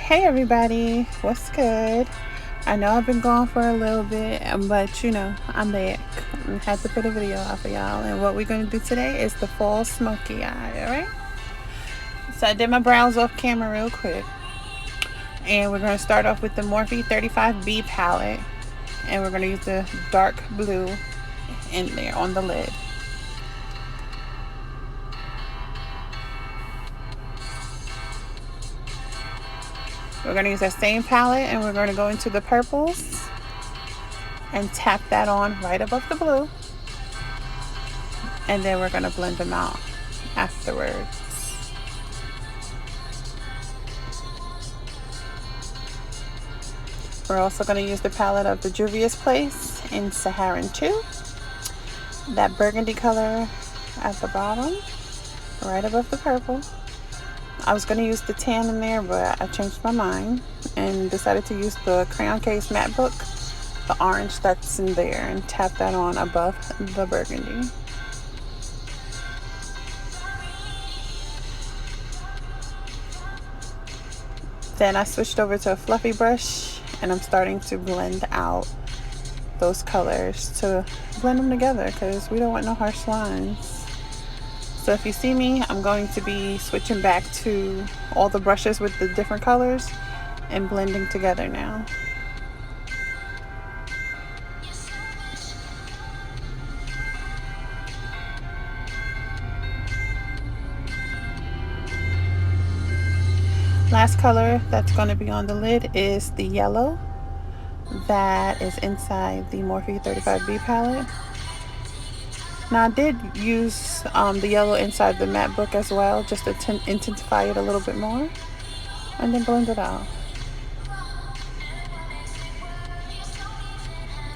Hey everybody, what's good? I know I've been gone for a little bit, but you know, I'm back. I had to put a video out for y'all, and what we're going to do today is the fall smoky eye, alright? So I did my brows off camera real quick, and we're going to start off with the Morphe 35B palette, and we're going to use the dark blue in there on the lid. We're going to use that same palette, and we're going to go into the purples and tap that on right above the blue, and then we're going to blend them out afterwards. We're also going to use the palette of the Juvia's Place in Saharan 2. That burgundy color at the bottom, right above the purple. I was going to use the tan in there, but I changed my mind and decided to use the Crayon Case Matte Book, the orange that's in there, and tap that on above the burgundy. Then I switched over to a fluffy brush, and I'm starting to blend out those colors to blend them together because we don't want no harsh lines. So if you see me, I'm going to be switching back to all the brushes with the different colors and blending together now. Last color that's going to be on the lid is the yellow that is inside the Morphe 35B palette. Now I did use the yellow inside the matte book as well, just to intensify it a little bit more, and then blend it out.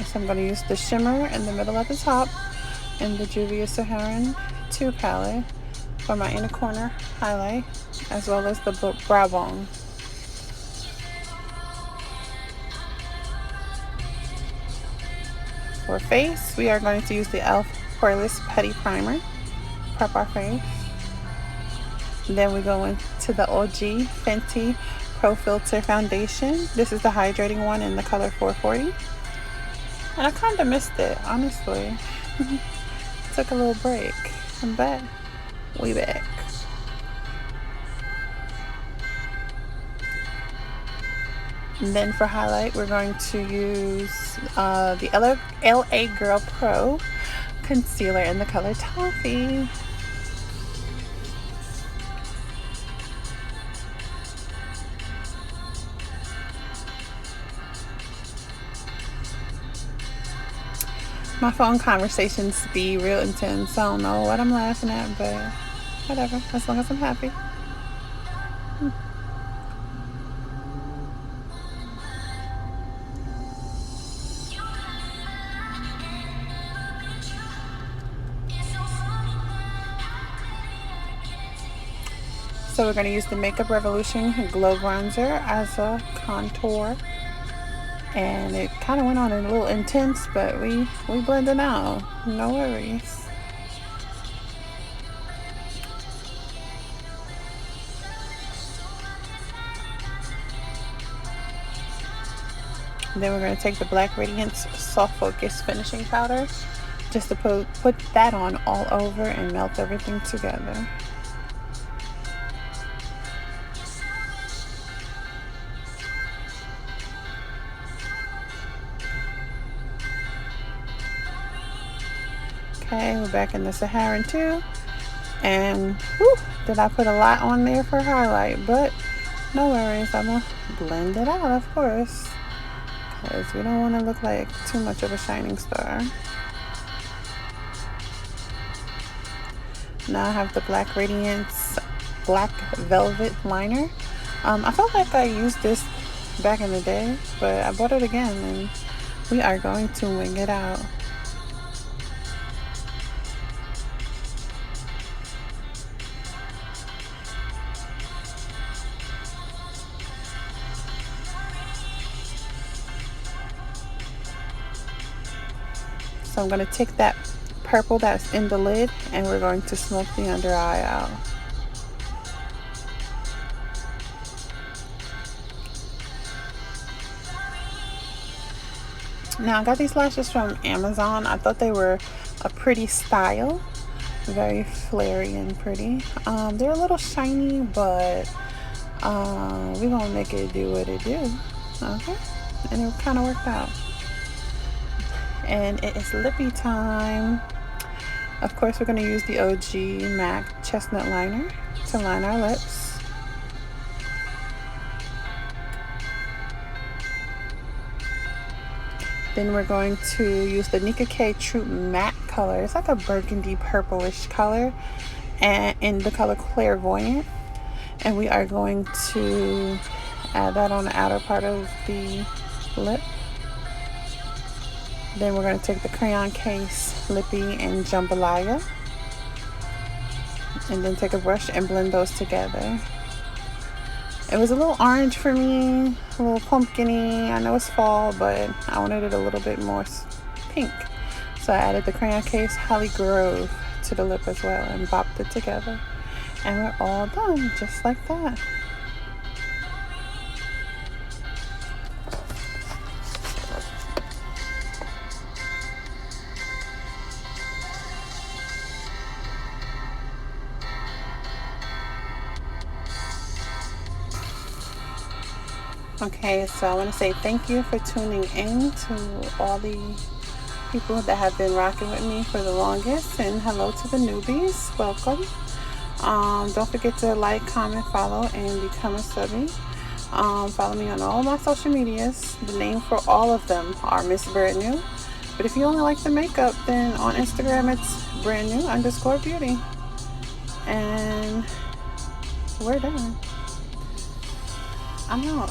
So I'm going to use the shimmer in the middle at the top in the Juvia Saharan 2 palette for my inner corner highlight, as well as the brow bone. For face, we are going to use the e.l.f. Poreless Putty Primer, prep our face. And then we go into the OG Fenty Pro Filt'r Foundation. This is the hydrating one in the color 440. And I kind of missed it, honestly. Took a little break, but we back. And then for highlight, we're going to use the LA Girl Pro concealer in the color Toffee. My phone conversations be real intense. I don't know what I'm laughing at, but whatever, as long as I'm happy. So we're going to use the Makeup Revolution Glow Bronzer as a contour. And it kind of went on a little intense, but we blended out. No worries. And then we're going to take the Black Radiance Soft Focus Finishing Powder just to put that on all over and melt everything together. Okay, we're back in the Saharan 2, and whew, did I put a lot on there for highlight, but no worries, I'm gonna blend it out, of course, because we don't want to look like too much of a shining star. Now I have the Black Radiance Black Velvet Liner. I felt like I used this back in the day, but I bought it again, and we are going to wing it out. So I'm going to take that purple that's in the lid and we're going to smoke the under eye out. Now I got these lashes from Amazon. I thought they were a pretty style, very flary and pretty. They're a little shiny, but we're gonna make it do what it do. Okay, and it kind of worked out. And it is lippy time. Of course, we're gonna use the OG MAC Chestnut Liner to line our lips. Then we're going to use the Nicka K True Matte color. It's like a burgundy purplish color, and in the color Clairvoyant. And we are going to add that on the outer part of the lip. Then we're going to take the Crayon Case Lippy and Jambalaya, and then take a brush and blend those together. It was a little orange for me, a little pumpkin-y. I know it's fall, but I wanted it a little bit more pink. So I added the Crayon Case Holly Grove to the lip as well and bopped it together. And we're all done, just like that. Okay, so I want to say thank you for tuning in to all the people that have been rocking with me for the longest, and hello to the newbies. Welcome. Don't forget to like, comment, follow, and become a Subbie. Follow me on all my social medias. The name for all of them are Miss Brand New. But if you only like the makeup, then on Instagram it's brandnew_beauty. And we're done. I'm out.